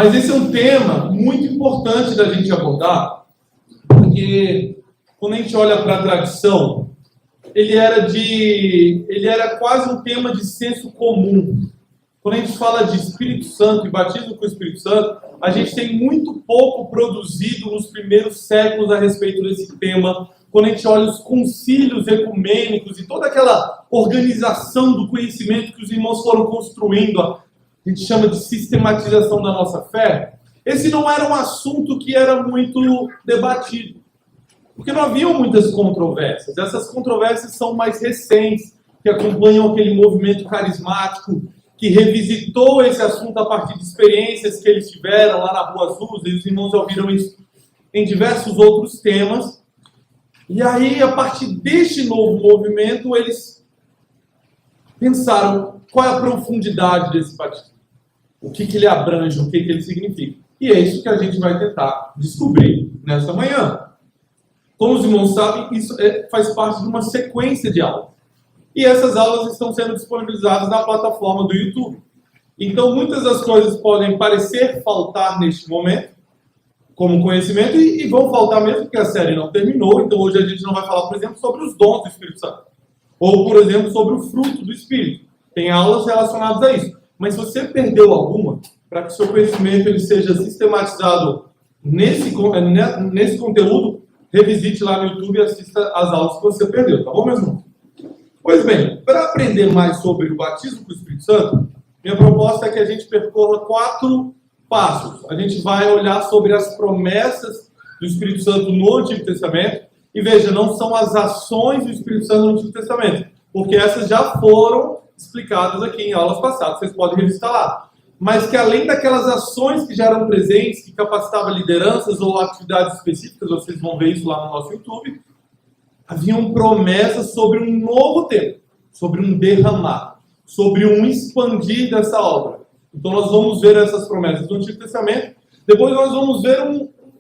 Mas esse é um tema muito importante da gente abordar, porque quando a gente olha para a tradição, ele era quase um tema de senso comum. Quando a gente fala de Espírito Santo e batismo com o Espírito Santo, a gente tem muito pouco produzido nos primeiros séculos a respeito desse tema. Quando a gente olha os concílios ecumênicos e toda aquela organização do conhecimento que os irmãos foram construindo, a gente chama de sistematização da nossa fé, esse não era um assunto que era muito debatido. Porque não haviam muitas controvérsias. Essas controvérsias são mais recentes, que acompanham aquele movimento carismático que revisitou esse assunto a partir de experiências que eles tiveram lá na Rua Azul, e os irmãos já ouviram isso em diversos outros temas. E aí, a partir deste novo movimento, eles pensaram qual é a profundidade desse batismo, o que ele abrange, o que ele significa. E é isso que a gente vai tentar descobrir nesta manhã. Como os irmãos sabem, isso faz parte de uma sequência de aulas. E essas aulas estão sendo disponibilizadas na plataforma do YouTube. Então, muitas das coisas podem parecer faltar neste momento, como conhecimento, e vão faltar mesmo porque a série não terminou. Então, hoje a gente não vai falar, por exemplo, sobre os dons do Espírito Santo. Ou, por exemplo, sobre o fruto do Espírito. Tem aulas relacionadas a isso. Mas se você perdeu alguma, para que o seu conhecimento ele seja sistematizado nesse conteúdo, revisite lá no YouTube e assista às aulas que você perdeu, tá bom, meus irmãos? Pois bem, para aprender mais sobre o batismo com o Espírito Santo, minha proposta é que a gente percorra 4 passos. A gente vai olhar sobre as promessas do Espírito Santo no Antigo Testamento. E veja, não são as ações do Espírito Santo no Antigo Testamento, porque essas já foram explicadas aqui em aulas passadas, vocês podem revisitar lá. Mas que além daquelas ações que já eram presentes, que capacitavam lideranças ou atividades específicas, vocês vão ver isso lá no nosso YouTube, haviam promessas sobre um novo tempo, sobre um derramar, sobre um expandir dessa obra. Então nós vamos ver essas promessas do Antigo Testamento. Depois nós vamos ver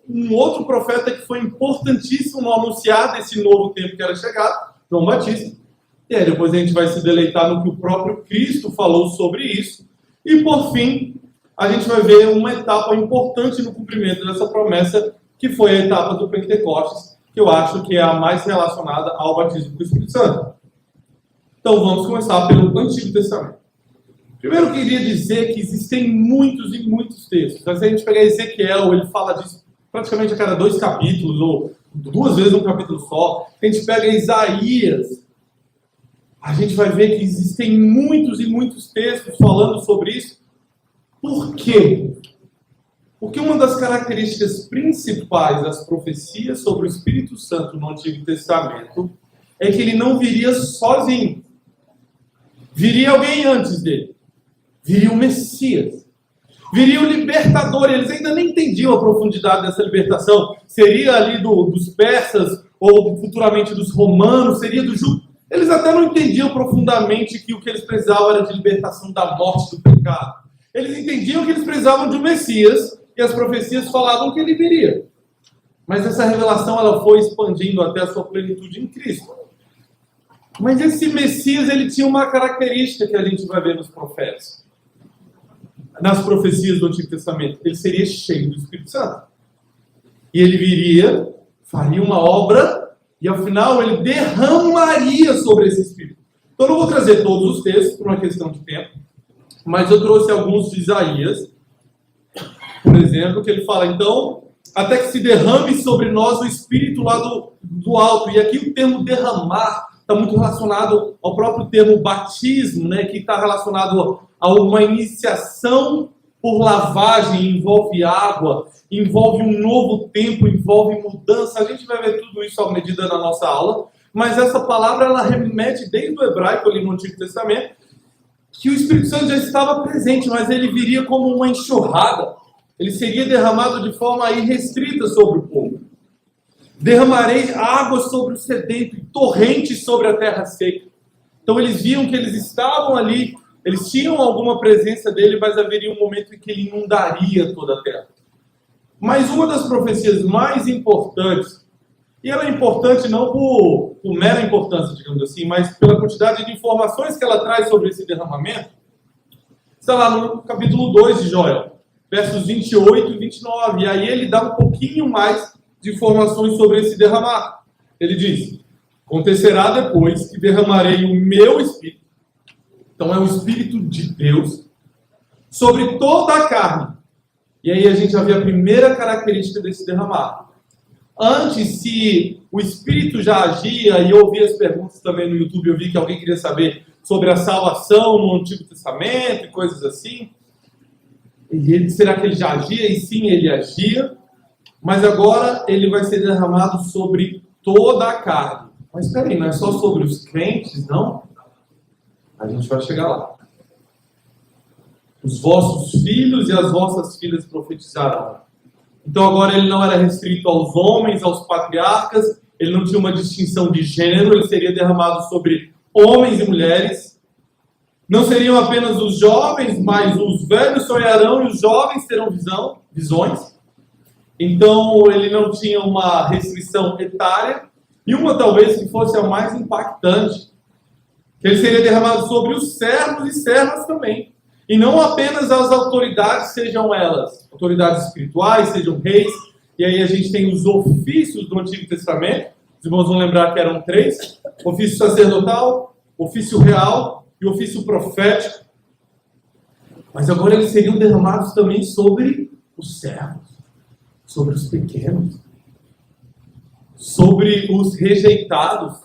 um outro profeta que foi importantíssimo no anunciar desse novo tempo que era chegado, João Batista. E aí depois a gente vai se deleitar no que o próprio Cristo falou sobre isso. E por fim, a gente vai ver uma etapa importante no cumprimento dessa promessa, que foi a etapa do Pentecostes, que eu acho que é a mais relacionada ao batismo do Espírito Santo. Então vamos começar pelo Antigo Testamento. Primeiro eu queria dizer que existem muitos e muitos textos. Se a gente pegar Ezequiel, ele fala disso praticamente a cada 2 capítulos, ou 2 vezes num capítulo só. A gente pega Isaías, a gente vai ver que existem muitos e muitos textos falando sobre isso. Por quê? Porque uma das características principais das profecias sobre o Espírito Santo no Antigo Testamento é que ele não viria sozinho. Viria alguém antes dele. Viria o Messias. Viria o libertador. Eles ainda nem entendiam a profundidade dessa libertação. Seria ali dos persas ou futuramente dos romanos, seria do judeus. Eles até não entendiam profundamente que o que eles precisavam era de libertação da morte, do pecado. Eles entendiam que eles precisavam de um Messias, e as profecias falavam que ele viria. Mas essa revelação ela foi expandindo até a sua plenitude em Cristo. Mas esse Messias ele tinha uma característica que a gente vai ver nos profetas. Nas profecias do Antigo Testamento, ele seria cheio do Espírito Santo. E ele viria, faria uma obra, e ao final ele derramaria sobre esse Espírito. Então eu não vou trazer todos os textos por uma questão de tempo, mas eu trouxe alguns de Isaías, por exemplo, que ele fala, então, até que se derrame sobre nós o Espírito lá do alto. E aqui o termo derramar está muito relacionado ao próprio termo batismo, né, que está relacionado a uma iniciação por lavagem, envolve água, envolve um novo tempo, envolve mudança. A gente vai ver tudo isso à medida da nossa aula, mas essa palavra ela remete desde o hebraico ali no Antigo Testamento, que o Espírito Santo já estava presente, mas ele viria como uma enxurrada. Ele seria derramado de forma irrestrita sobre o povo. Derramarei água sobre o sedento e torrentes sobre a terra seca. Então eles viam que eles estavam ali, eles tinham alguma presença dele, mas haveria um momento em que ele inundaria toda a terra. Mas uma das profecias mais importantes, e ela é importante não por mera importância, digamos assim, mas pela quantidade de informações que ela traz sobre esse derramamento, está lá no capítulo 2 de Joel. versos 28 e 29. E aí ele dá um pouquinho mais de informações sobre esse derramar. Ele diz: acontecerá depois que derramarei o meu Espírito, então é o Espírito de Deus, sobre toda a carne. E aí a gente já vê a primeira característica desse derramar. Antes, se o Espírito já agia, e eu ouvi as perguntas também no YouTube, eu vi que alguém queria saber sobre a salvação no Antigo Testamento e coisas assim. Será que ele já agia? E sim, ele agia. Mas agora ele vai ser derramado sobre toda a carne. Mas espera aí, não é só sobre os crentes, não? A gente vai chegar lá. Os vossos filhos e as vossas filhas profetizarão. Então agora ele não era restrito aos homens, aos patriarcas, ele não tinha uma distinção de gênero, ele seria derramado sobre homens e mulheres. Não seriam apenas os jovens, mas os velhos sonharão e os jovens terão visões. Então ele não tinha uma restrição etária, e uma talvez que fosse a mais impactante, que ele seria derramado sobre os servos e servas também. E não apenas as autoridades, sejam elas autoridades espirituais, sejam reis. E aí a gente tem os ofícios do Antigo Testamento. Os irmãos vão lembrar que eram 3. Ofício sacerdotal, ofício real e ofício profético. Mas agora eles seriam derramados também sobre os servos, sobre os pequenos, sobre os rejeitados.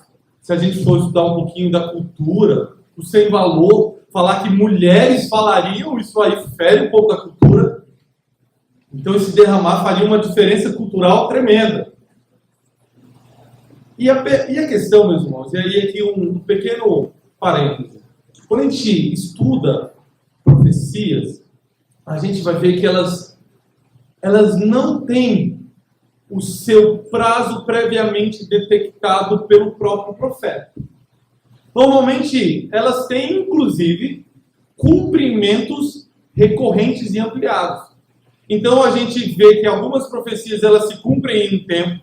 Se a gente for estudar um pouquinho da cultura, o sem valor, falar que mulheres falariam, isso aí fere um pouco da cultura. Então esse derramar faria uma diferença cultural tremenda. E a questão, meus irmãos, e aí aqui um pequeno parêntese. Quando a gente estuda profecias, a gente vai ver que elas não têm o seu prazo previamente detectado pelo próprio profeta. Normalmente, elas têm, inclusive, cumprimentos recorrentes e ampliados. Então, a gente vê que algumas profecias elas se cumprem em um tempo,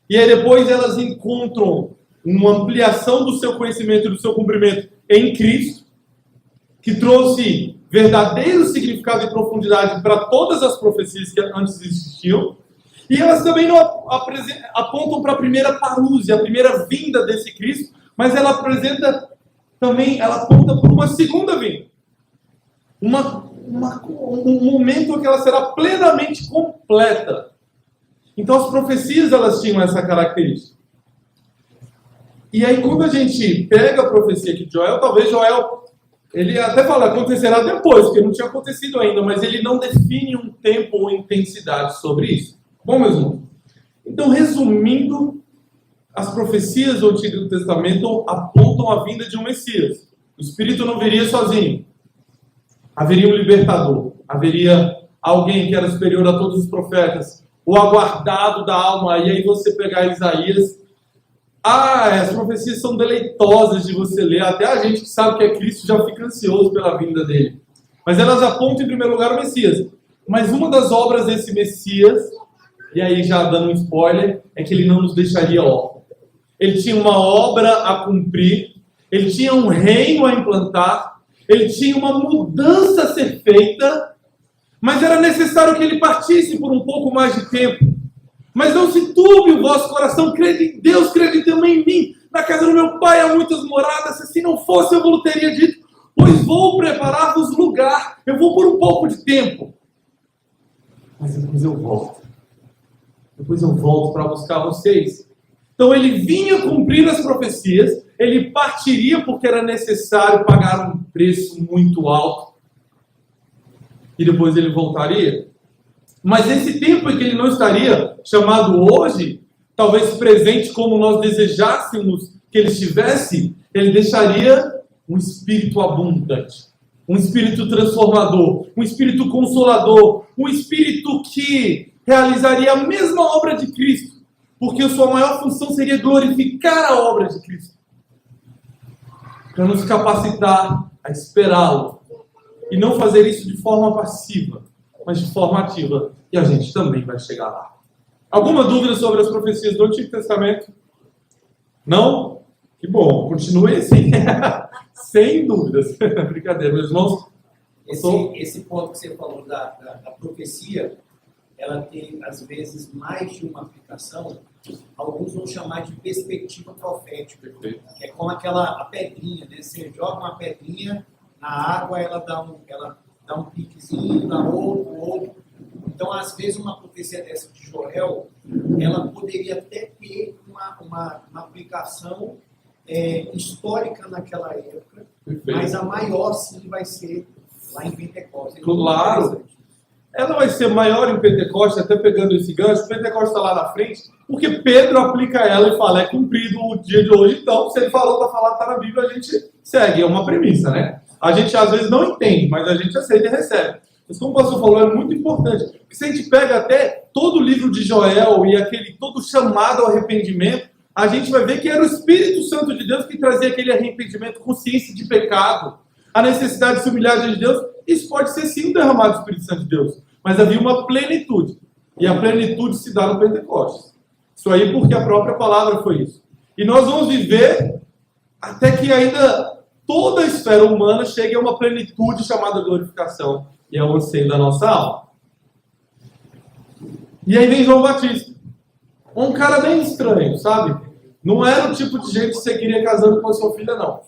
e aí depois elas encontram uma ampliação do seu conhecimento e do seu cumprimento em Cristo, que trouxe verdadeiro significado e profundidade para todas as profecias que antes existiam. E elas também não apontam para a primeira parúzia, a primeira vinda desse Cristo, mas ela apresenta também, ela aponta para uma segunda vinda. Um momento em que ela será plenamente completa. Então as profecias elas tinham essa característica. E aí quando a gente pega a profecia aqui de Joel, talvez Joel, ele até fala, acontecerá depois, porque não tinha acontecido ainda, mas ele não define um tempo ou intensidade sobre isso. Bom, meus irmãos, então resumindo, as profecias do Antigo Testamento apontam a vinda de um Messias. O Espírito não viria sozinho. Haveria um libertador. Haveria alguém que era superior a todos os profetas. O aguardado da alma. E aí você pegar Isaías. As profecias são deleitosas de você ler. Até a gente que sabe que é Cristo já fica ansioso pela vinda dele. Mas elas apontam em primeiro lugar o Messias. Mas uma das obras desse Messias, e aí já dando um spoiler, é que ele não nos deixaria órfãos. Ele tinha uma obra a cumprir, ele tinha um reino a implantar, ele tinha uma mudança a ser feita, mas era necessário que ele partisse por um pouco mais de tempo. Mas não se turbe o vosso coração, crede em Deus, crede também em mim. Na casa do meu pai há muitas moradas, se não fosse eu vos teria dito, pois vou preparar-vos lugar, eu vou por um pouco de tempo. Mas depois eu volto. Depois eu volto para buscar vocês. Então ele vinha cumprir as profecias, ele partiria porque era necessário pagar um preço muito alto. E depois ele voltaria. Mas esse tempo em que ele não estaria, chamado hoje, talvez presente como nós desejássemos que ele estivesse, ele deixaria um espírito abundante, um espírito transformador, um espírito consolador, um espírito que realizaria a mesma obra de Cristo, porque a sua maior função seria glorificar a obra de Cristo, para nos capacitar a esperá-lo, e não fazer isso de forma passiva, mas de forma ativa, e a gente também vai chegar lá. Alguma dúvida sobre as profecias do Antigo Testamento? Não? Que bom, continue assim, sem dúvidas. Brincadeira, meus irmãos. Esse ponto que você falou da profecia, ela tem, às vezes, mais de uma aplicação. Alguns vão chamar de perspectiva profética. É como a pedrinha, né? Você joga uma pedrinha na água, ela dá um piquezinho, dá outro. Então, às vezes, uma profecia dessa de Joel, ela poderia até ter uma aplicação histórica naquela época, mas a maior, sim, vai ser lá em Pentecostes. Claro! Ela vai ser maior em Pentecostes, até pegando esse gancho, Pentecostes está lá na frente, porque Pedro aplica ela e fala, é cumprido o dia de hoje, então, se ele falou para falar, está na Bíblia, a gente segue, é uma premissa, né? A gente às vezes não entende, mas a gente aceita e recebe. Mas como o pastor falou, é muito importante, porque se a gente pega até todo o livro de Joel e todo chamado ao arrependimento, a gente vai ver que era o Espírito Santo de Deus que trazia aquele arrependimento, consciência de pecado, a necessidade de se humilhar diante de Deus. Isso pode ser sim um derramado do Espírito Santo de Deus, mas havia uma plenitude, e a plenitude se dá no Pentecostes. Isso aí porque a própria palavra foi isso. E nós vamos viver até que ainda toda a esfera humana chegue a uma plenitude chamada glorificação, e é o anseio da nossa alma. E aí vem João Batista, um cara bem estranho, sabe? Não era o tipo de gente que você queria casando com a sua filha, não.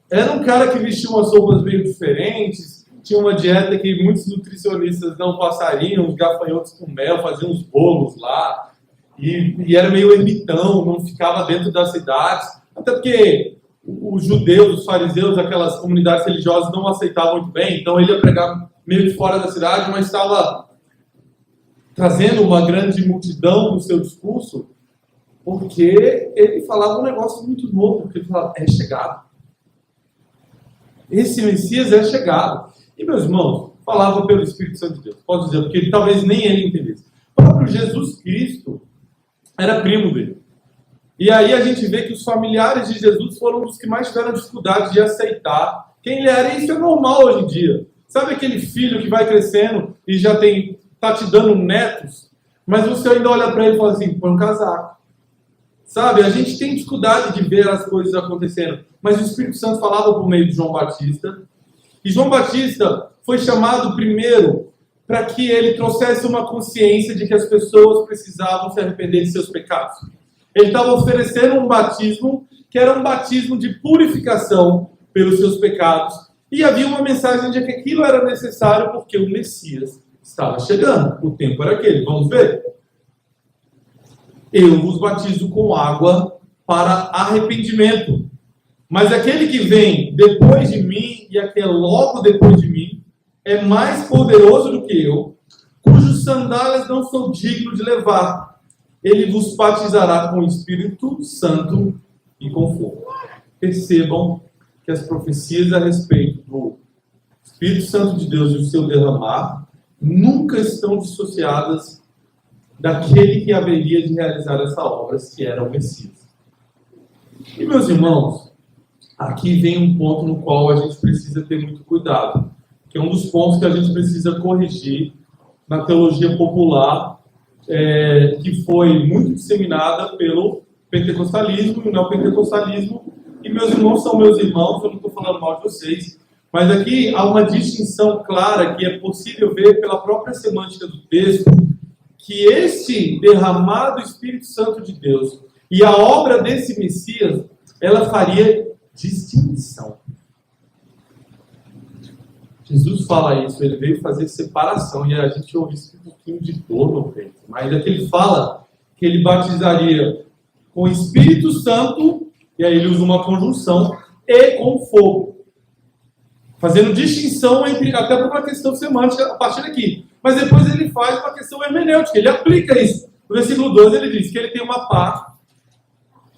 Era um cara que vestia umas roupas meio diferentes, tinha uma dieta que muitos nutricionistas não passariam, uns gafanhotos com mel, faziam uns bolos lá, e era meio ermitão, não ficava dentro das cidades, até porque os judeus, os fariseus, aquelas comunidades religiosas não aceitavam muito bem, então ele ia pregar meio de fora da cidade, mas estava trazendo uma grande multidão no seu discurso, porque ele falava um negócio muito novo, porque ele falava, é chegado. Esse Messias é chegado. E, meus irmãos, falava pelo Espírito Santo de Deus. Posso dizer, porque talvez nem ele entendesse. O próprio Jesus Cristo era primo dele. E aí a gente vê que os familiares de Jesus foram os que mais tiveram dificuldade de aceitar quem ele era. E isso é normal hoje em dia. Sabe aquele filho que vai crescendo e já está te dando netos, mas você ainda olha para ele e fala assim, põe um casaco. Sabe, a gente tem dificuldade de ver as coisas acontecendo, mas o Espírito Santo falava por meio de João Batista, e João Batista foi chamado primeiro para que ele trouxesse uma consciência de que as pessoas precisavam se arrepender de seus pecados. Ele estava oferecendo um batismo que era um batismo de purificação pelos seus pecados, e havia uma mensagem de que aquilo era necessário porque o Messias estava chegando, o tempo era aquele, vamos ver? Eu vos batizo com água para arrependimento. Mas aquele que vem depois de mim, e aquele logo depois de mim, é mais poderoso do que eu, cujos sandálias não sou digno de levar. Ele vos batizará com o Espírito Santo e com fogo. Percebam que as profecias a respeito do Espírito Santo de Deus e o seu derramar nunca estão dissociadas daquele que haveria de realizar essa obra, que era o Messias. E, meus irmãos, aqui vem um ponto no qual a gente precisa ter muito cuidado, que é um dos pontos que a gente precisa corrigir na teologia popular, que foi muito disseminada pelo pentecostalismo e o neopentecostalismo. E meus irmãos são meus irmãos, eu não estou falando mal de vocês, mas aqui há uma distinção clara que é possível ver pela própria semântica do texto, que este derramado Espírito Santo de Deus e a obra desse Messias, ela faria distinção. Jesus fala isso, ele veio fazer separação, e a gente ouve isso com um pouquinho de dor no peito, mas é que ele fala que ele batizaria com o Espírito Santo, e aí ele usa uma conjunção, e com fogo, fazendo distinção entre, até por uma questão semântica a partir daqui. Mas depois ele faz uma questão hermenêutica, ele aplica isso. No versículo 12 ele diz que ele tem uma pá,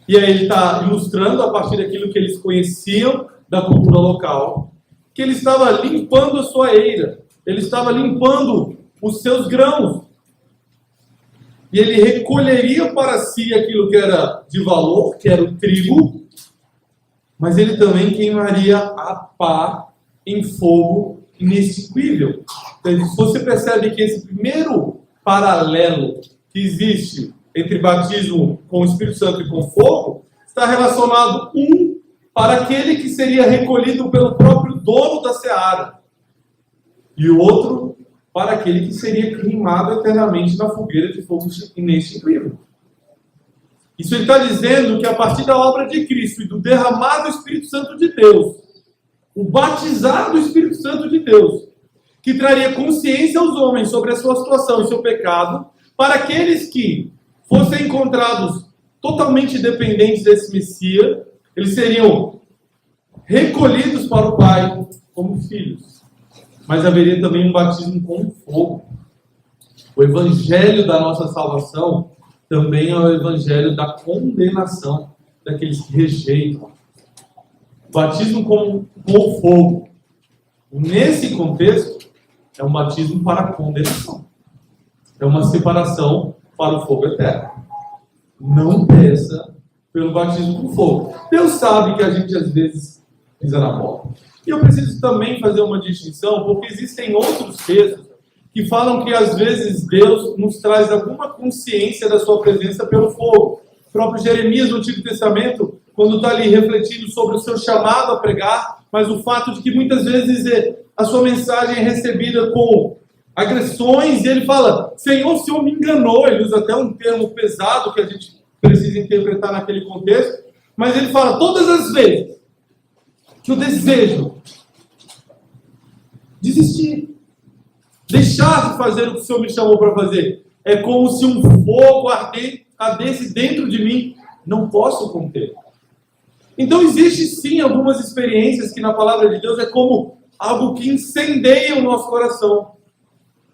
e aí ele está ilustrando a partir daquilo que eles conheciam da cultura local, que ele estava limpando a sua eira, ele estava limpando os seus grãos, e ele recolheria para si aquilo que era de valor, que era o trigo, mas ele também queimaria a pá em fogo inextinguível. Então, se você percebe que esse primeiro paralelo que existe entre batismo com o Espírito Santo e com fogo, está relacionado para aquele que seria recolhido pelo próprio dono da seara. e o outro para aquele que seria queimado eternamente na fogueira de fogo inextinguível. Isso ele está dizendo que a partir da obra de Cristo e do derramar do Espírito Santo de Deus, o batizar do Espírito Santo de Deus, que traria consciência aos homens sobre a sua situação e seu pecado, para aqueles que fossem encontrados totalmente dependentes desse Messias, eles seriam recolhidos para o Pai como filhos. Mas haveria também um batismo com fogo. O evangelho da nossa salvação também é o evangelho da condenação daqueles que rejeitam. O batismo com fogo, nesse contexto, é um batismo para a condenação. É uma separação para o fogo eterno. Não peça pelo batismo com fogo. Deus sabe que a gente às vezes pisa na bola. E eu preciso também fazer uma distinção, porque existem outros textos que falam que às vezes Deus nos traz alguma consciência da sua presença pelo fogo. O próprio Jeremias no Antigo Testamento, quando está ali refletindo sobre o seu chamado a pregar, mas o fato de que muitas vezes a sua mensagem é recebida com agressões, e ele fala, Senhor, o Senhor me enganou. Ele usa até um termo pesado que a gente precisa interpretar naquele contexto, mas ele fala, todas as vezes que eu desejo desistir, deixar de fazer o que o Senhor me chamou para fazer, é como se um fogo ardesse dentro de mim, não posso conter. Então existe sim algumas experiências que na palavra de Deus é como algo que incendeia o nosso coração,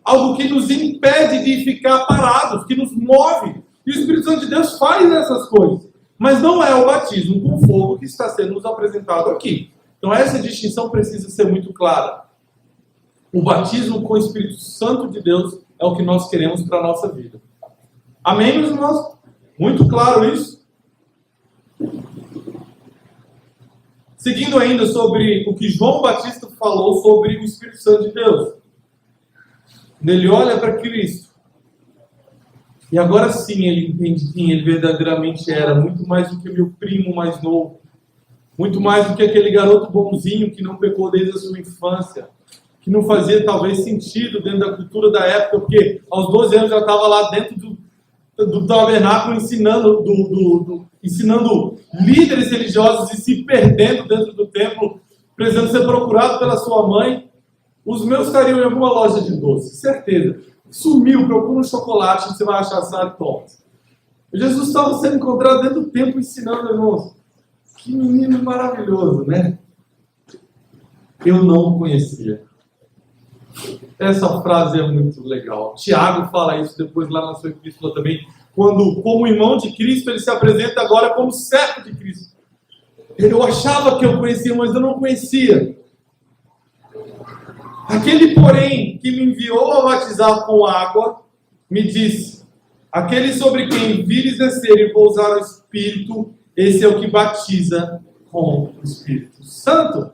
algo que nos impede de ficar parados, que nos move, e o Espírito Santo de Deus faz essas coisas, mas não é o batismo com fogo que está sendo nos apresentado aqui. Então essa distinção precisa ser muito clara. O batismo com o Espírito Santo de Deus é o que nós queremos para a nossa vida. Amém, meus irmãos? Muito claro isso? Seguindo ainda sobre o que João Batista falou sobre o Espírito Santo de Deus. Ele olha para Cristo. E agora sim ele entende quem ele verdadeiramente era. Muito mais do que meu primo mais novo. Muito mais do que aquele garoto bonzinho que não pecou desde a sua infância. Que não fazia talvez sentido dentro da cultura da época. Porque aos 12 anos já estava lá dentro do tabernáculo ensinando líderes religiosos e se perdendo dentro do templo, precisando ser procurado pela sua mãe. Os meus estariam em alguma loja de doce, certeza. Sumiu, procura um chocolate, você vai achar Sara Thomas. Jesus estava sendo encontrado dentro do templo ensinando, irmãos. Que menino maravilhoso, né? Eu não o conhecia. Essa frase é muito legal. Tiago fala isso depois lá na sua epístola também, quando, como irmão de Cristo, ele se apresenta agora como servo de Cristo. Eu achava que eu conhecia, mas eu não conhecia. Aquele, porém, que me enviou a batizar com água, me disse, aquele sobre quem vires descer e pousar o Espírito, esse é o que batiza com o Espírito Santo.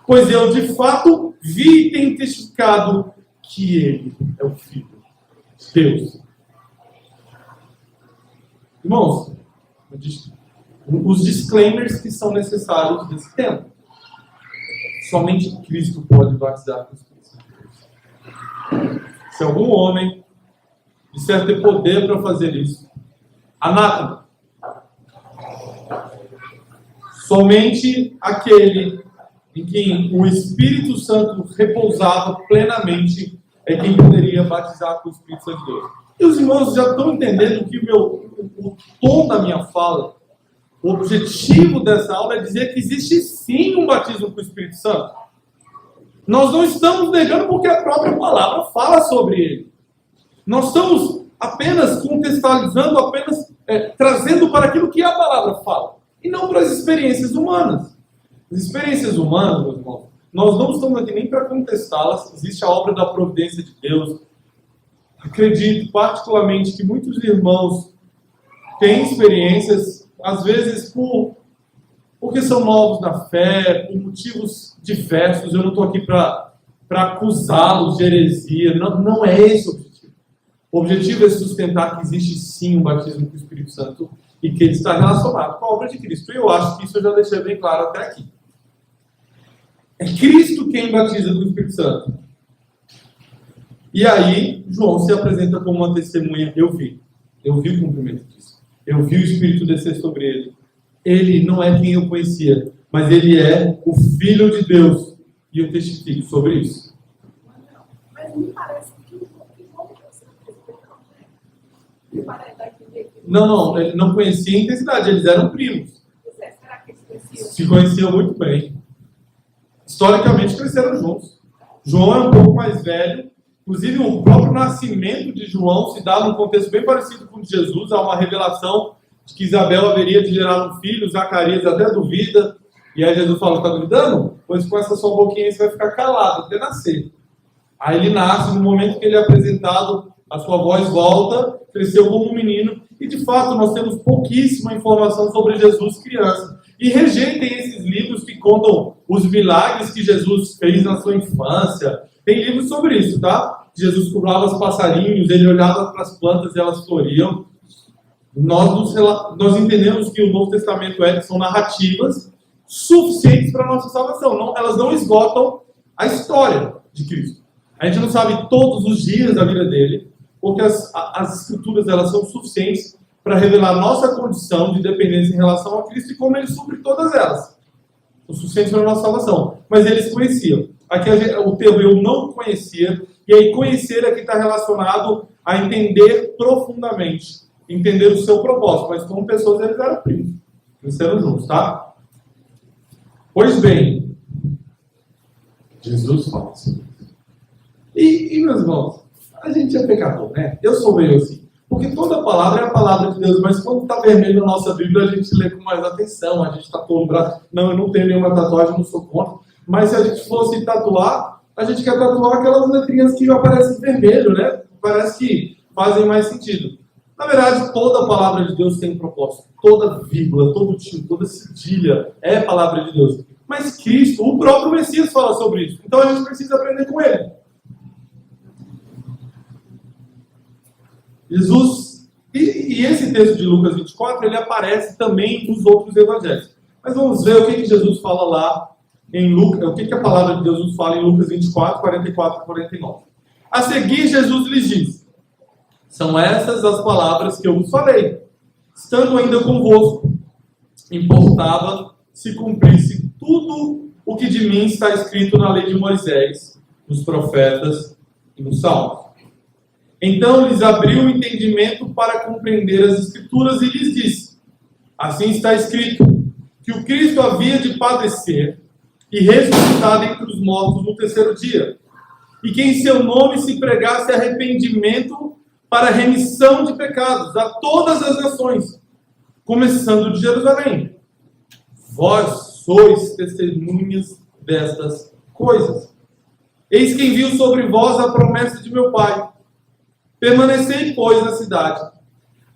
Pois eu, de fato, vi e tenho testificado que ele é o Filho de Deus. Irmãos, os disclaimers que são necessários nesse tempo. Somente Cristo pode batizar com o Espírito Santo. Se algum homem disser ter poder para fazer isso, anátema. Somente aquele em quem o Espírito Santo repousava plenamente é quem poderia batizar com o Espírito Santo de Deus. E os irmãos já estão entendendo que o tom da minha fala, o objetivo dessa aula é dizer que existe sim um batismo com o Espírito Santo. Nós não estamos negando porque a própria palavra fala sobre ele. Nós estamos apenas contextualizando, trazendo para aquilo que a palavra fala. E não para as experiências humanas. As experiências humanas, meus irmãos, nós não estamos aqui nem para contestá-las. Existe a obra da providência de Deus. Acredito particularmente que muitos irmãos têm experiências, às vezes porque são novos na fé, por motivos diversos. Eu não estou aqui para acusá-los de heresia. Não é esse o objetivo. O objetivo é sustentar que existe sim um batismo com o Espírito Santo e que ele está relacionado com a obra de Cristo. E eu acho que isso eu já deixei bem claro até aqui. É Cristo quem batiza com o Espírito Santo. E aí, João se apresenta como uma testemunha. Eu vi o cumprimento disso. Eu vi o Espírito descer sobre ele. Ele não é quem eu conhecia, mas ele é o Filho de Deus. E eu testifico sobre isso. Mas me parece que o João não se apresentou, né? Me parece que Não, ele não conhecia a intensidade, eles eram primos. será que eles conheciam? Se conheciam muito bem. Historicamente cresceram juntos. João é um pouco mais velho. Inclusive, o próprio nascimento de João se dá num contexto bem parecido com o de Jesus. Há uma revelação de que Isabel haveria de gerar um filho, Zacarias até duvida. E aí Jesus fala, está duvidando? Pois com essa sua boquinha você vai ficar calado até nascer. Aí ele nasce, no momento que ele é apresentado, a sua voz volta, cresceu como um menino. E de fato, nós temos pouquíssima informação sobre Jesus criança. E rejeitem esses livros que contam os milagres que Jesus fez na sua infância. Tem livros sobre isso, tá? Jesus curava os passarinhos, ele olhava para as plantas e elas floriam. Nós entendemos que o Novo Testamento são narrativas suficientes para a nossa salvação. Não, elas não esgotam a história de Cristo. A gente não sabe todos os dias da vida dele, porque as escrituras elas são suficientes para revelar nossa condição de dependência em relação a Cristo e como ele supre todas elas. São suficientes para a nossa salvação. Mas eles conheciam. Aqui o termo eu não conhecia, e aí conhecer aqui está relacionado a entender profundamente, entender o seu propósito, mas como pessoas eles eram primos, eles eram juntos, tá? Pois bem, Jesus fala assim. E meus irmãos, a gente é pecador, né? Eu sou meio assim, porque toda palavra é a palavra de Deus, mas quando está vermelho na nossa Bíblia, a gente lê com mais atenção, a gente tatua no braço. Não, eu não tenho nenhuma tatuagem, não sou contra. Mas se a gente fosse tatuar, a gente quer tatuar aquelas letrinhas que aparecem vermelho, né? Parece que fazem mais sentido. Na verdade, toda a palavra de Deus tem um propósito. Toda vírgula, todo tio, toda cedilha é a palavra de Deus. Mas Cristo, o próprio Messias fala sobre isso. Então a gente precisa aprender com ele. Jesus, e esse texto de Lucas 24, ele aparece também nos outros evangelhos. Mas vamos ver o que Jesus fala lá em Lucas, o que a palavra de Deus nos fala em Lucas 24, 44 e 49. A seguir, Jesus lhes diz: são essas as palavras que eu vos falei, estando ainda convosco, importava se cumprisse tudo o que de mim está escrito na lei de Moisés, nos profetas e nos salmos. Então lhes abriu o entendimento para compreender as Escrituras e lhes disse: assim está escrito, que o Cristo havia de padecer e ressuscitar dentre os mortos no terceiro dia, e que em seu nome se pregasse arrependimento para remissão de pecados a todas as nações, começando de Jerusalém. Vós sois testemunhas destas coisas. Eis que envio sobre vós a promessa de meu Pai. Permanecei, pois, na cidade,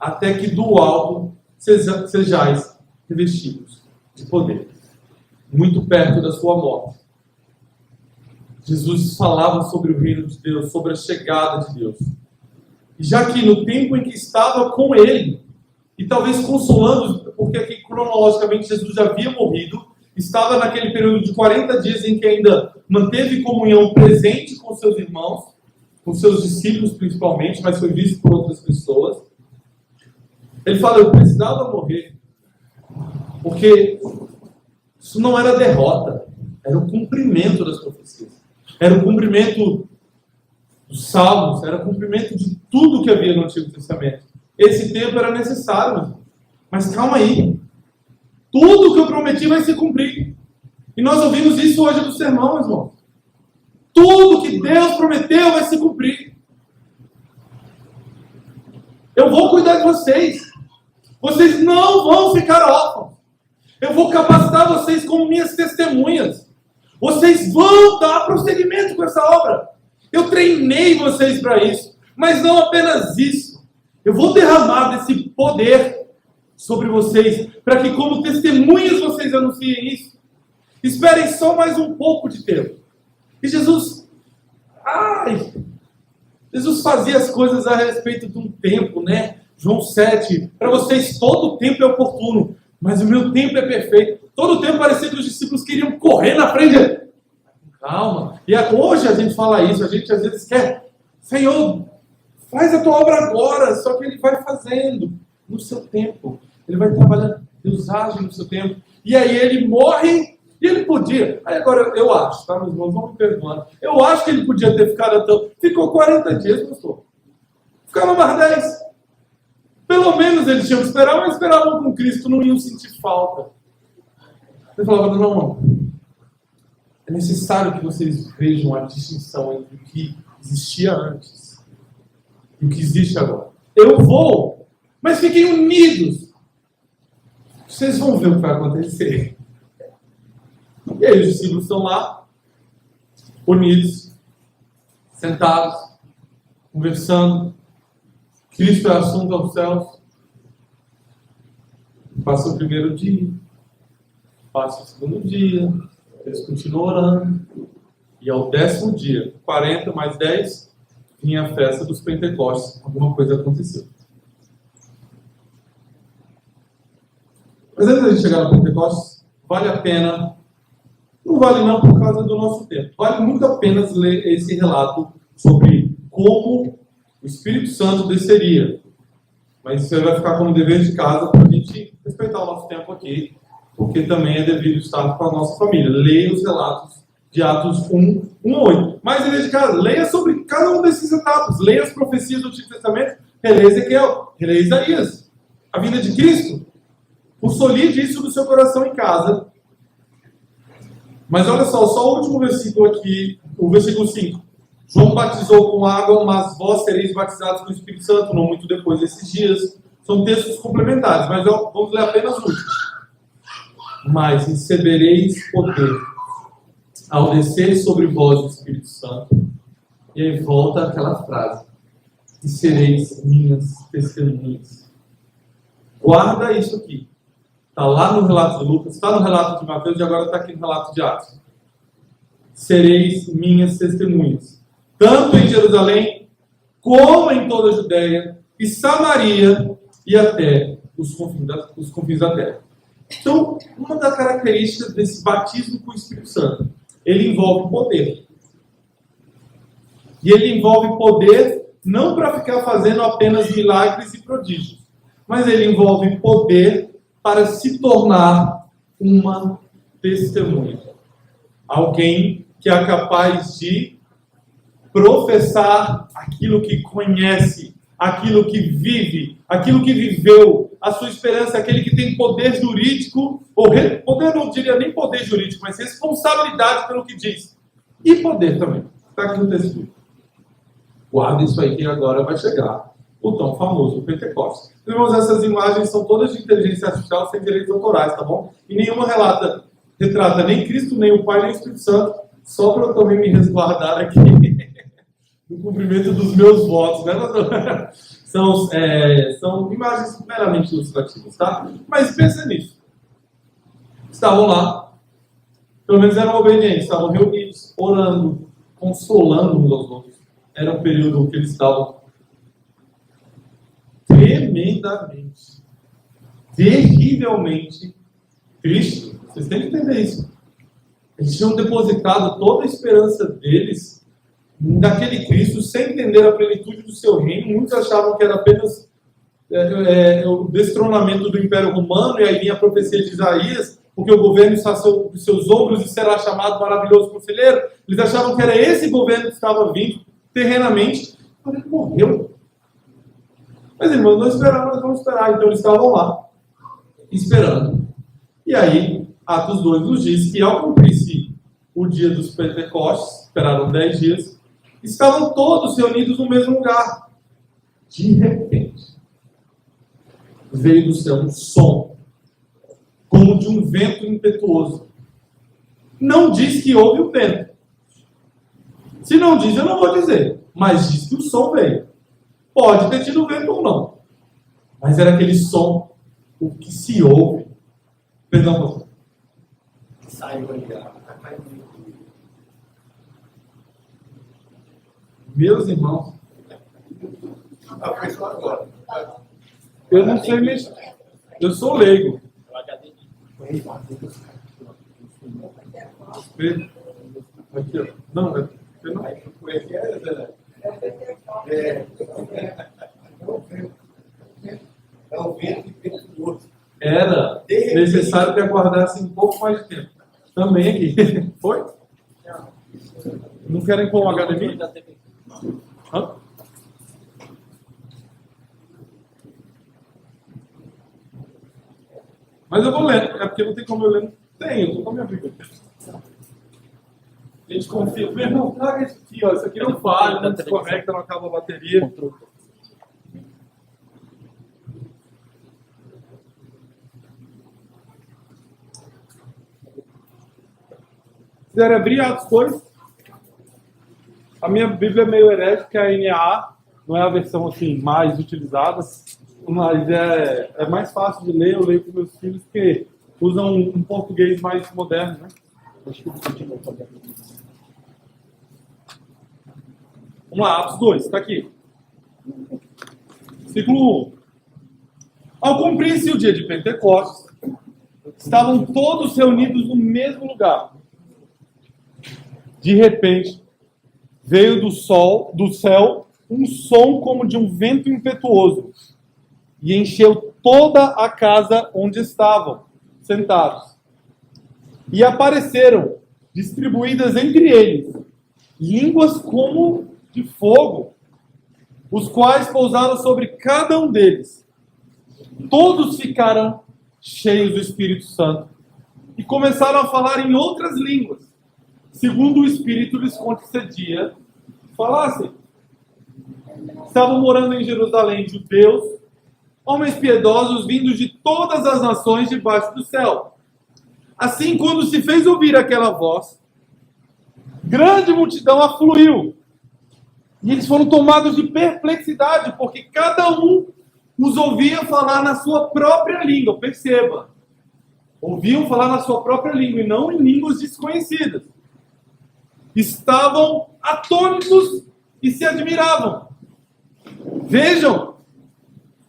até que do alto sejais revestidos de poder. Muito perto da sua morte. Jesus falava sobre o reino de Deus, sobre a chegada de Deus. E já que no tempo em que estava com ele, e talvez consolando, porque aqui cronologicamente Jesus já havia morrido, estava naquele período de 40 dias em que ainda manteve comunhão presente com seus irmãos, com seus discípulos principalmente, mas foi visto por outras pessoas. Ele fala: eu precisava morrer, porque isso não era derrota, era o cumprimento das profecias, era o cumprimento dos salmos, era o cumprimento de tudo que havia no Antigo Testamento. Esse tempo era necessário, mas calma aí, tudo que eu prometi vai se cumprir. E nós ouvimos isso hoje no sermão, irmão. Tudo que Deus prometeu vai se cumprir. Eu vou cuidar de vocês. Vocês não vão ficar órfãos. Eu vou capacitar vocês como minhas testemunhas. Vocês vão dar prosseguimento com essa obra. Eu treinei vocês para isso. Mas não apenas isso. Eu vou derramar desse poder sobre vocês, para que como testemunhas vocês anunciem isso. Esperem só mais um pouco de tempo. E Jesus fazia as coisas a respeito de um tempo, né? João 7, para vocês todo o tempo é oportuno, mas o meu tempo é perfeito. Todo o tempo parecia que os discípulos queriam correr na frente. Calma. E hoje a gente fala isso, a gente às vezes quer Senhor, faz a tua obra agora. Só que ele vai fazendo no seu tempo. Ele vai trabalhando, Deus age no seu tempo. E aí ele morre, e ele podia. Aí agora eu acho, tá, meus irmãos, vão me perdoando. Eu acho que ele podia ter ficado até. Ficou 40 dias, pastor. Ficava mais 10. Pelo menos eles tinham que esperar, mas esperavam com Cristo, não iam sentir falta. Ele falava, não, é necessário que vocês vejam a distinção entre o que existia antes e o que existe agora. Eu vou, mas fiquem unidos. Vocês vão ver o que vai acontecer. E aí os discípulos estão lá, unidos, sentados, conversando. Cristo é assunto aos céus. Passa o primeiro dia, passa o segundo dia, eles continuam orando. E ao 10º dia, 40 mais 10, vinha a festa dos Pentecostes. Alguma coisa aconteceu. Mas antes da gente chegar no Pentecostes, vale a pena, não vale não por causa do nosso tempo, vale muito a pena ler esse relato sobre como o Espírito Santo desceria. Mas isso aí vai ficar como dever de casa para a gente respeitar o nosso tempo aqui, porque também é devido estar para a nossa família. Leia os relatos de Atos 1, 1 a 8. Mas dever de casa, leia sobre cada um desses etapas. Leia as profecias do Antigo Testamento, releia Ezequiel, releia Isaías, a vinda de Cristo. Consolide isso no seu coração em casa. Mas olha só o último versículo aqui, o versículo 5. João batizou com água, mas vós sereis batizados com o Espírito Santo, não muito depois desses dias. São textos complementares, mas vamos ler apenas o último. Mas recebereis poder ao descer sobre vós o Espírito Santo. E aí volta aquela frase. E sereis minhas testemunhas. Guarda isso aqui. Está lá no relato de Lucas, está no relato de Mateus e agora está aqui no relato de Atos. Sereis minhas testemunhas, tanto em Jerusalém, como em toda a Judéia e Samaria e até os confins da terra. Então, uma das características desse batismo com o Espírito Santo, ele envolve poder. E ele envolve poder não para ficar fazendo apenas milagres e prodígios, mas ele envolve poder para se tornar uma testemunha. Alguém que é capaz de professar aquilo que conhece, aquilo que vive, aquilo que viveu, a sua esperança, aquele que tem poder jurídico, ou poder, não diria nem poder jurídico, mas responsabilidade pelo que diz. E poder também. Está aqui no texto. Guarda isso aí que agora vai chegar o tão famoso Pentecostes. Irmãos, essas imagens são todas de inteligência artificial sem direitos autorais, tá bom? E nenhuma retrata nem Cristo, nem o Pai, nem o Espírito Santo, só para eu também me resguardar aqui no cumprimento dos meus votos, né? São imagens meramente ilustrativas, tá? Mas pensa nisso. Estavam lá, pelo menos eram obedientes, estavam reunidos, orando, consolando uns aos outros. Era um período que eles estavam tremendamente, terrivelmente tristes. Vocês têm que entender isso. Eles tinham depositado toda a esperança deles naquele Cristo, sem entender a plenitude do seu reino. Muitos achavam que era apenas o destronamento do Império Romano, e aí vinha a profecia de Isaías, porque o governo está sobre seus ombros e será chamado maravilhoso conselheiro. Eles achavam que era esse governo que estava vindo terrenamente. Mas ele morreu. Mas irmãos, não esperaram, nós vamos esperar. Então eles estavam lá, esperando. E aí, Atos 2 nos diz que ao cumprir-se o dia dos Pentecostes, esperaram 10 dias, estavam todos reunidos no mesmo lugar. De repente, veio do céu um som, como de um vento impetuoso. Não diz que houve o vento. Se não diz, eu não vou dizer. Mas diz que o som veio. Pode ter tido vento ou não. Mas era aquele som, o que se ouve. Perdão, pastor. Saiu ali. Meus irmãos, eu não sei mexer. Eu sou leigo. Aqui, ó. Não, não. É o vento impetuoso. Era necessário que aguardasse um pouco mais de tempo. Também aqui. Foi? Não querem pôr um HDMI? Hã? Mas eu vou lendo, é porque não tem como eu ler. Tem, eu tô com a minha Bíblia. A gente confia. Meu irmão, traga isso aqui, ó. Isso aqui não falha, não desconecta, não acaba a bateria. Se quiser abrir Atos 2, a minha Bíblia é meio herética, a NAA, não é a versão assim mais utilizada, mas é mais fácil de ler. Eu leio para meus filhos que usam um português mais moderno, né? Vamos lá, Atos 2, está aqui. Versículo 1. Ao cumprir-se o dia de Pentecostes, estavam todos reunidos no mesmo lugar. De repente, veio do céu, um som como de um vento impetuoso e encheu toda a casa onde estavam sentados. E apareceram, distribuídas entre eles, línguas como de fogo, os quais pousaram sobre cada um deles. Todos ficaram cheios do Espírito Santo e começaram a falar em outras línguas, segundo o Espírito lhes concedia falassem. Estavam morando em Jerusalém judeus, homens piedosos vindos de todas as nações debaixo do céu. Assim, quando se fez ouvir aquela voz, grande multidão afluiu. E eles foram tomados de perplexidade, porque cada um os ouvia falar na sua própria língua. Perceba, ouviam falar na sua própria língua e não em línguas desconhecidas. Estavam atônitos e se admiravam. Vejam,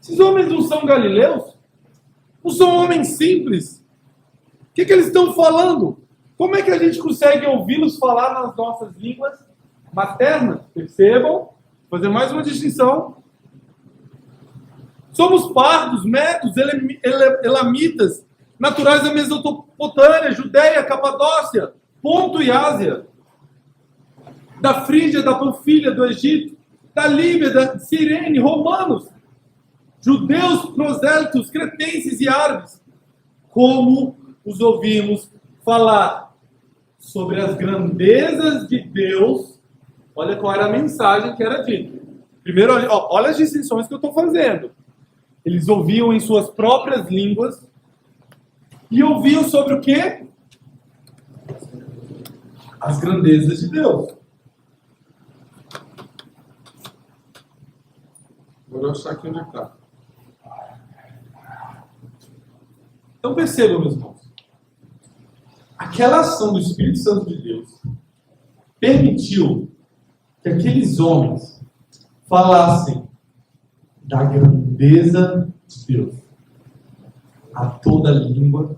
esses homens não são galileus? Não são homens simples? O que eles estão falando? Como é que a gente consegue ouvi-los falar nas nossas línguas maternas? Percebam, fazer mais uma distinção. Somos pardos, medos, elamitas, naturais da Mesopotâmia, Judéia, Capadócia, Ponto e Ásia, da Frígia, da Panfilha, do Egito, da Líbia, da Cirene, romanos, judeus, prosélitos, cretenses e árabes. Como os ouvimos falar sobre as grandezas de Deus. Olha qual era a mensagem que era dita. Primeiro, olha as distinções que eu estou fazendo. Eles ouviam em suas próprias línguas e ouviam sobre o quê? As grandezas de Deus. Vou achar aqui onde está. Então percebam, meus irmãos. Aquela ação do Espírito Santo de Deus permitiu que aqueles homens falassem da grandeza de Deus a toda língua,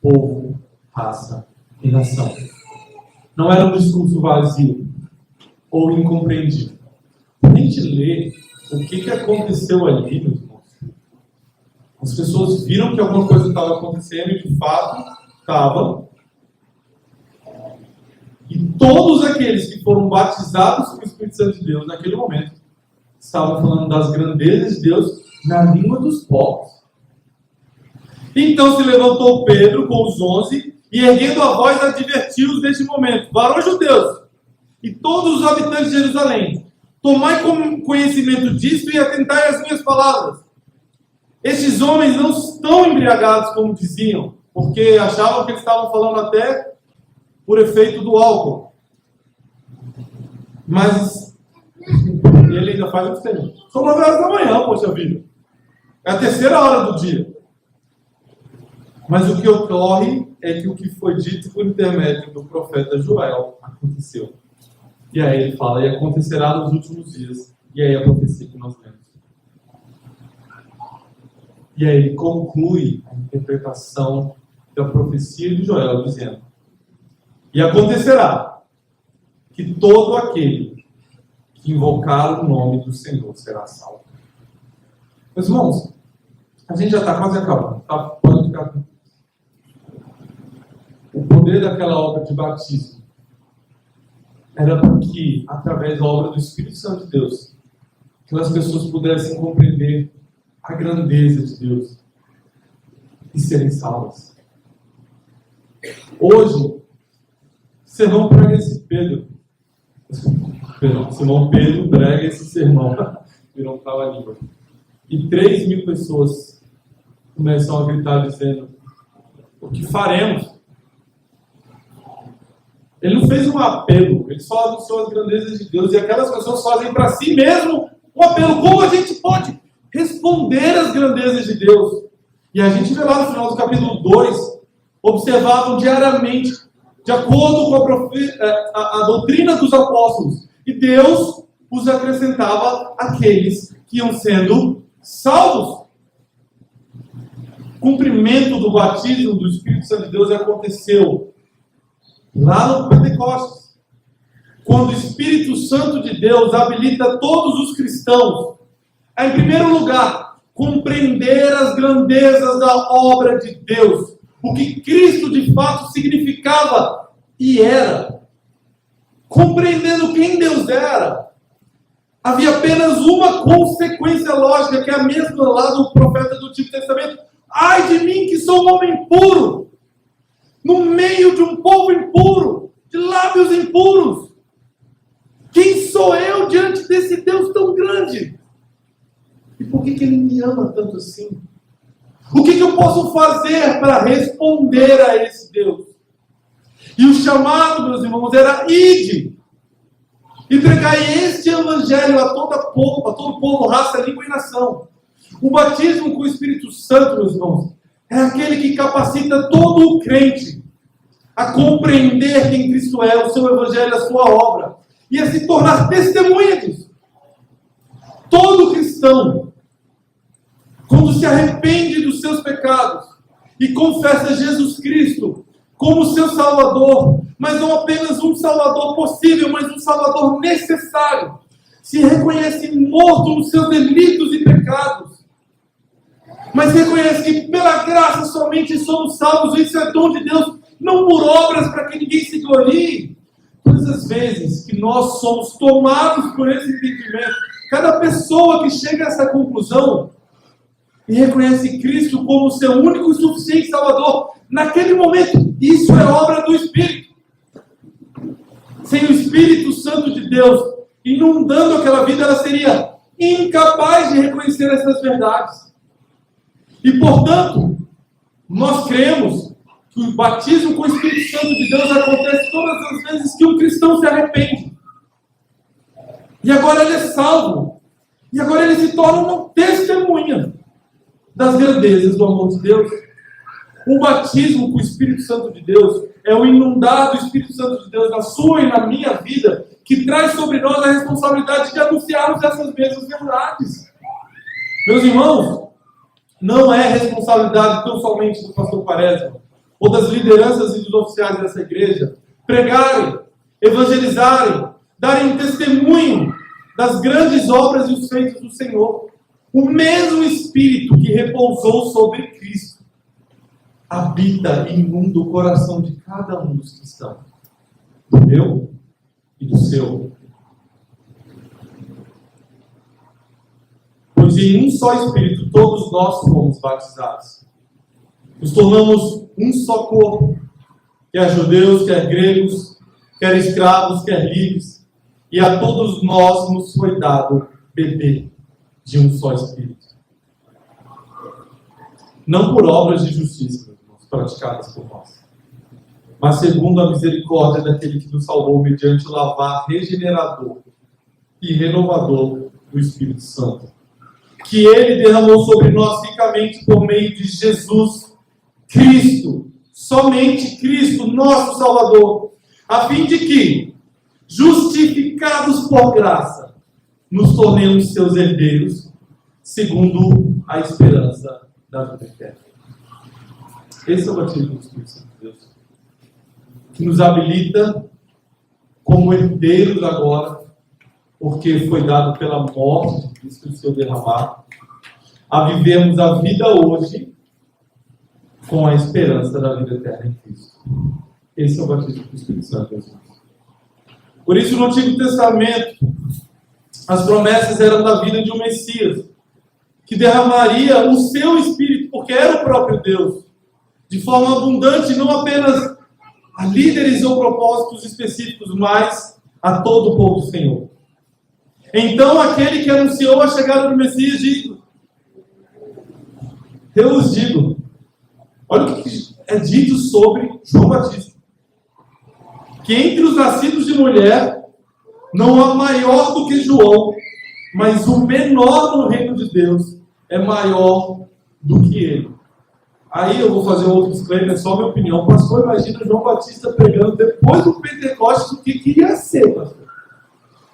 povo, raça e nação. Não era um discurso vazio ou incompreendido. A gente lê o que aconteceu ali, meus irmãos. As pessoas viram que alguma coisa estava acontecendo e de fato estava. E todos aqueles que foram batizados com o Espírito Santo de Deus naquele momento estavam falando das grandezas de Deus na língua dos povos. Então se levantou Pedro com os 11 e, erguendo a voz, advertiu-os neste momento: varões judeus e todos os habitantes de Jerusalém, tomai conhecimento disto e atentai às minhas palavras. Estes homens não estão embriagados como diziam, porque achavam que eles estavam falando até por efeito do álcool. Mas ele ainda faz o que tem. São 9 horas da manhã, poxa vida. É a terceira hora do dia. Mas o que ocorre é que o que foi dito por intermédio do profeta Joel aconteceu. E aí ele fala: e acontecerá nos últimos dias. E aí a profecia que nós lemos. E aí ele conclui a interpretação da profecia de Joel, dizendo: e acontecerá que todo aquele invocar o nome do Senhor será salvo. Meus irmãos, a gente já está quase acabando, tá? Pode ficar com o poder daquela obra de batismo era para que, através da obra do Espírito Santo de Deus, aquelas pessoas pudessem compreender a grandeza de Deus e serem salvas. Hoje, Simão prega esse Simão Pedro prega esse sermão, virou trava-língua. E 3.000 pessoas começam a gritar dizendo: o que faremos? Ele não fez um apelo, ele só anunciou as grandezas de Deus, e aquelas pessoas fazem para si mesmo um apelo. Como a gente pode responder às grandezas de Deus? E a gente vê lá no final do capítulo 2, observavam diariamente, de acordo com a doutrina dos apóstolos, e Deus os acrescentava aqueles que iam sendo salvos. O cumprimento do batismo do Espírito Santo de Deus aconteceu lá no Pentecostes, quando o Espírito Santo de Deus habilita todos os cristãos a, em primeiro lugar, compreender as grandezas da obra de Deus, o que Cristo de fato significava e era. Compreendendo quem Deus era, havia apenas uma consequência lógica, que é a mesma lá do profeta do Antigo Testamento: ai de mim que sou um homem puro, no meio de um povo impuro, de lábios impuros. Quem sou eu diante desse Deus tão grande? E por que Ele me ama tanto assim? O que eu posso fazer para responder a esse Deus? E o chamado, meus irmãos, era: ide e pregai este evangelho a todo povo, raça, língua e nação. O batismo com o Espírito Santo, meus irmãos, é aquele que capacita todo o crente a compreender quem Cristo é, o seu evangelho, a sua obra, e a se tornar testemunha disso. Todo cristão, quando se arrepende dos seus pecados e confessa Jesus Cristo como seu Salvador, mas não apenas um Salvador possível, mas um Salvador necessário, se reconhece morto nos seus delitos e pecados, mas reconhece que pela graça somente somos salvos, isso é dom de Deus, não por obras para que ninguém se glorie. Todas as vezes que nós somos tomados por esse entendimento, cada pessoa que chega a essa conclusão e reconhece Cristo como seu único e suficiente Salvador, naquele momento, isso é obra do Espírito. Sem o Espírito Santo de Deus inundando aquela vida, ela seria incapaz de reconhecer essas verdades. E, portanto, nós cremos que o batismo com o Espírito Santo de Deus acontece todas as vezes que um cristão se arrepende. E agora ele é salvo. E agora ele se torna uma testemunha das grandezas do amor de Deus. O batismo com o Espírito Santo de Deus é o inundar do Espírito Santo de Deus na sua e na minha vida, que traz sobre nós a responsabilidade de anunciarmos essas mesmas verdades. Meus irmãos, não é responsabilidade tão somente do pastor Quaresma ou das lideranças e dos oficiais dessa igreja pregarem, evangelizarem, darem testemunho das grandes obras e os feitos do Senhor. O mesmo Espírito que repousou sobre Cristo habita e inunda o coração de cada um dos cristãos, do meu e do seu. Pois em um só Espírito todos nós fomos batizados. Nos tornamos um só corpo, quer judeus, quer gregos, quer escravos, quer livres, e a todos nós nos foi dado beber de um só Espírito. Não por obras de justiça, irmãos, praticadas por nós, mas segundo a misericórdia daquele que nos salvou mediante o lavar regenerador e renovador do Espírito Santo, que Ele derramou sobre nós ricamente por meio de Jesus Cristo, somente Cristo, nosso Salvador, a fim de que, justificados por graça, nos tornemos seus herdeiros, segundo a esperança da vida eterna. Esse é o batismo do Espírito Santo de Deus, que nos habilita como herdeiros agora porque foi dado pela morte de Cristo o seu derramado, a vivermos a vida hoje com a esperança da vida eterna em Cristo. Esse é o batismo do Espírito Santo, meus irmãos. Por isso, no Antigo Testamento, as promessas eram da vida de um Messias, que derramaria o seu Espírito, porque era o próprio Deus, de forma abundante, não apenas a líderes ou propósitos específicos, mas a todo o povo do Senhor. Então, aquele que anunciou a chegada do Messias diz: eu os digo, olha o que é dito sobre João Batista, que entre os nascidos de mulher não há maior do que João, mas o menor no reino de Deus é maior do que ele. Aí eu vou fazer outro disclaimer, é só minha opinião. Pastor, imagina João Batista pregando depois do Pentecostes o que ia ser, pastor.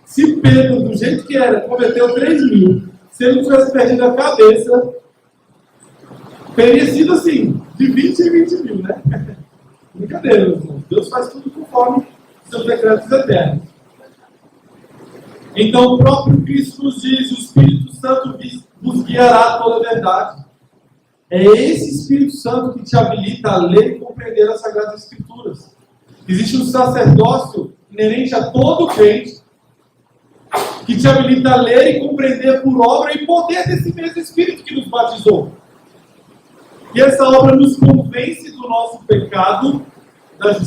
Se Pedro, do jeito que era, converteu 3.000, se ele não tivesse perdido a cabeça, teria sido assim, de 20 em 20 mil, né? Brincadeira, meus irmãos. Deus faz tudo conforme seus decretos eternos. Então o próprio Cristo nos diz: o Espírito Santo vos guiará a toda a verdade. É esse Espírito Santo que te habilita a ler e compreender as Sagradas Escrituras. Existe um sacerdócio inerente a todo crente que te habilita a ler e compreender por obra e poder desse mesmo Espírito que nos batizou. E essa obra nos convence do nosso pecado, da